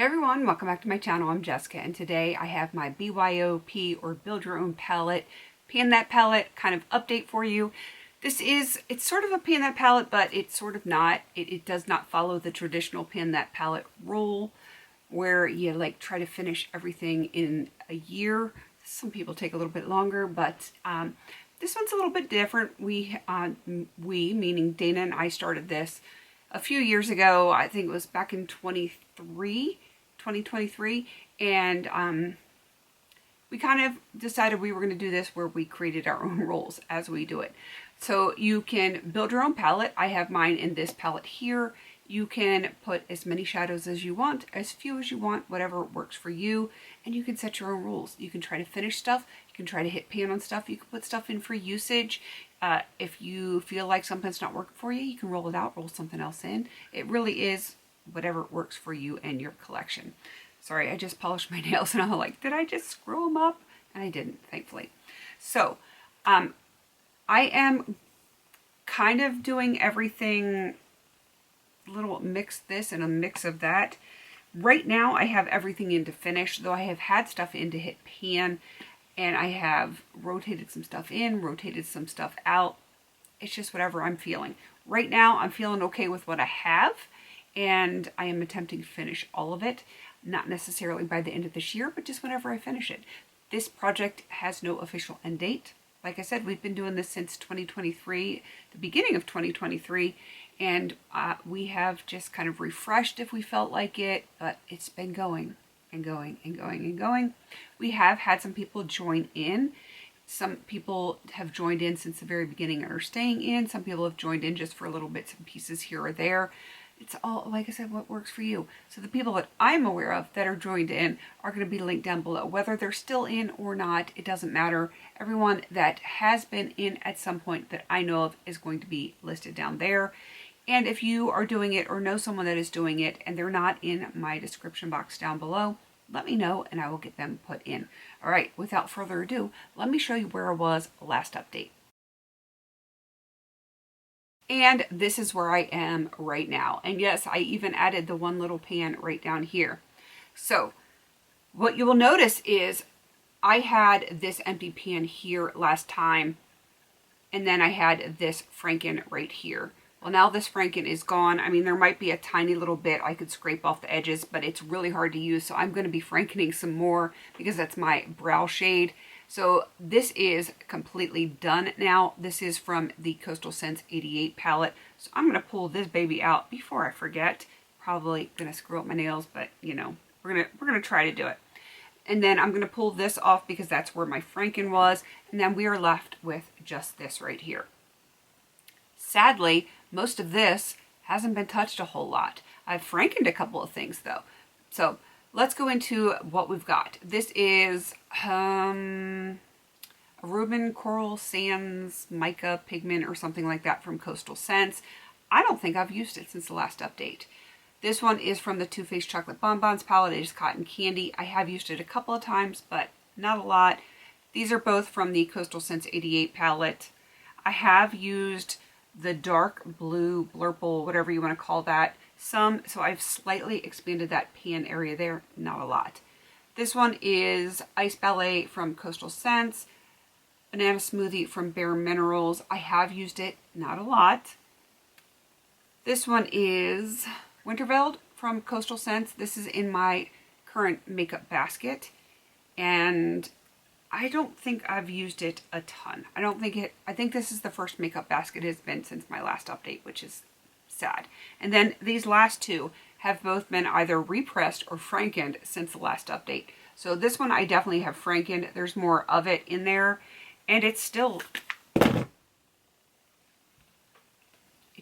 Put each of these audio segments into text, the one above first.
everyone, welcome back to my channel. I'm Jessica, and today I have my BYOP or Build Your Own Palette, Pan That Palette kind of update for you. It's sort of a Pan That Palette, but it's sort of not. It does not follow the traditional Pan That Palette rule where you like try to finish everything in a year. Some people take a little bit longer, but this one's a little bit different. We, meaning Dana and I, started this a few years ago. I think it was back in 2023, and we kind of decided we were going to do this where we created our own rules as we do it. So you can build your own palette. I have mine in this palette here. You can put as many shadows as you want, as few as you want, whatever works for you, and you can set your own rules. You can try to finish stuff, you can try to hit pan on stuff, you can put stuff in for usage. If you feel like something's not working for you, you can roll it out, roll something else in. It really is whatever works for you and your collection. Sorry, I just polished my nails and I'm like, did I just screw them up? And I didn't, thankfully. So, I am kind of doing everything, little mix this and a mix of that. Right now I have everything in to finish, though I have had stuff in to hit pan, and I have rotated some stuff in, rotated some stuff out. It's just whatever I'm feeling. Right now I'm feeling okay with what I have, and I am attempting to finish all of it. Not necessarily by the end of this year, but just whenever I finish it. This project has no official end date. Like I said, we've been doing this since 2023, the beginning of 2023, and we have just kind of refreshed if we felt like it, but it's been going and going and going and going. We have had some people join in. Some people have joined in since the very beginning and are staying in. Some people have joined in just for little bits and pieces here or there. It's all, like I said, what works for you. So the people that I'm aware of that are joined in are going to be linked down below. Whether they're still in or not, it doesn't matter. Everyone that has been in at some point that I know of is going to be listed down there. And if you are doing it or know someone that is doing it and they're not in my description box down below, let me know and I will get them put in. All right, without further ado, let me show you where I was last update. And this is where I am right now. And yes, I even added the one little pan right down here. So what you will notice is I had this empty pan here last time, and then I had this Franken right here. Well, now this Franken is gone. I mean, there might be a tiny little bit I could scrape off the edges, but it's really hard to use. So I'm going to be Frankening some more because that's my brow shade. So this is completely done now. This is from the Coastal Scents 88 palette. So I'm going to pull this baby out before I forget. Probably going to screw up my nails, but you know, we're going to try to do it. And then I'm going to pull this off because that's where my Franken was. And then we are left with just this right here. Sadly, most of this hasn't been touched a whole lot. I've Frankened a couple of things though. So let's go into what we've got. This is a Reuben Coral Sands Mica Pigment or something like that from Coastal Scents. I don't think I've used it since the last update. This one is from the Too Faced Chocolate Bonbons palette. It is Cotton Candy. I have used it a couple of times, but not a lot. These are both from the Coastal Scents 88 palette. I have used the dark blue blurple, whatever you want to call that, so I've slightly expanded that pan area there, not a lot. This one is Ice Ballet from Coastal Scents, Banana Smoothie from Bare Minerals. I have used it, not a lot. This one is Winterveld from Coastal Scents. This is in my current makeup basket, and I don't think I've used it a ton. I think this is the first makeup basket it has been since my last update, which is sad. And then these last two have both been either repressed or Frankened since the last update. So this one I definitely have Frankened. There's more of it in there, and it's still, it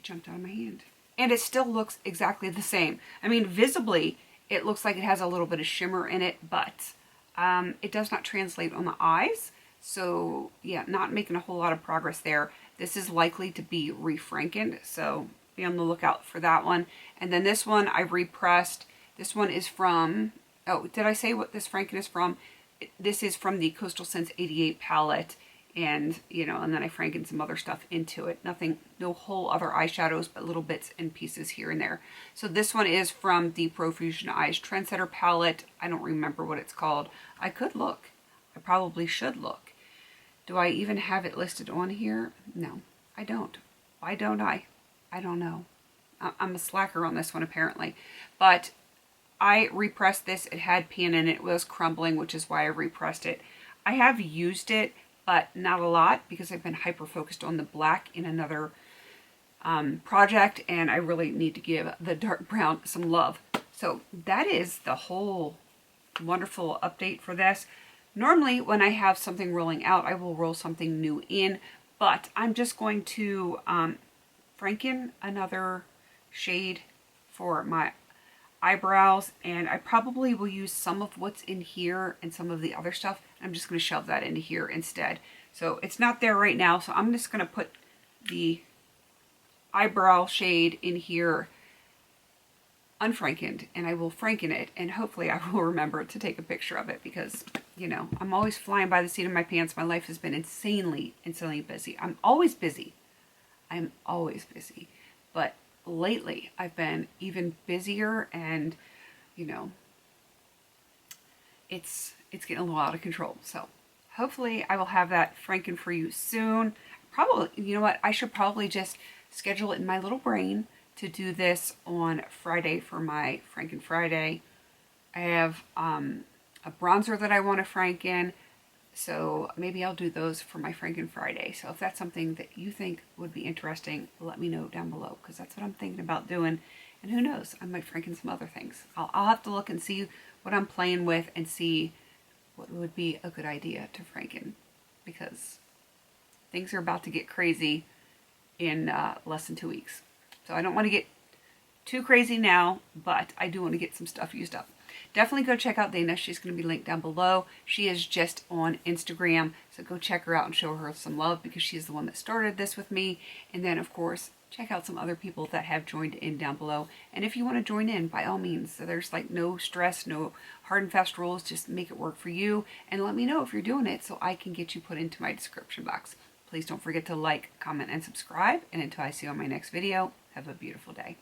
jumped out of my hand. And it still looks exactly the same. I mean, visibly, it looks like it has a little bit of shimmer in it, but it does not translate on the eyes. So yeah, not making a whole lot of progress there. This is likely to be re-Frankened, so be on the lookout for that one. And then this one I repressed. This one is from, oh, did I say what this Franken is from? This is from the Coastal Scents 88 palette. and you know, and then I frankened some other stuff into it. Nothing, no whole other eyeshadows, but little bits and pieces here and there. So this one is from the Profusion Eyes Trendsetter palette. I don't remember what it's called. I could look. I probably should look. Do I even have it listed on here? No, I don't. Why don't I? I don't know. I'm a slacker on this one apparently, but I repressed this. It had pan in it. It was crumbling, which is why I repressed it. I have used it, but not a lot because I've been hyper focused on the black in another project, and I really need to give the dark brown some love. So that is the whole wonderful update for this. Normally when I have something rolling out, I will roll something new in, but I'm just going to franken another shade for my eyebrows, and I probably will use some of what's in here and some of the other stuff. I'm just going to shove that into here instead. So it's not there right now, so I'm just going to put the eyebrow shade in here unfrankened, and I will franken it, and hopefully I will remember to take a picture of it because, you know, I'm always flying by the seat of my pants. My life has been insanely busy. I'm always busy. I'm always busy. But lately I've been even busier, and you know, it's getting a little out of control. So hopefully I will have that franken for you soon. Probably, you know what, I should probably just schedule it in my little brain to do this on Friday for my Franken Friday. I have a bronzer that I want to franken, so maybe I'll do those for my Franken Friday. So if that's something that you think would be interesting, let me know down below, because that's what I'm thinking about doing. And who knows, I might franken some other things. I'll have to look and see what I'm playing with and see what would be a good idea to franken, because things are about to get crazy in less than 2 weeks. So I don't want to get too crazy now, but I do want to get some stuff used up. Definitely go check out Dana. She's going to be linked down below. She is just on Instagram, so go check her out and show her some love because she's the one that started this with me. And then, of course, check out some other people that have joined in down below. And if you want to join in, by all means, so there's like no stress, no hard and fast rules. Just make it work for you and let me know if you're doing it so I can get you put into my description box. Please don't forget to like, comment, and subscribe. And until I see you on my next video, have a beautiful day.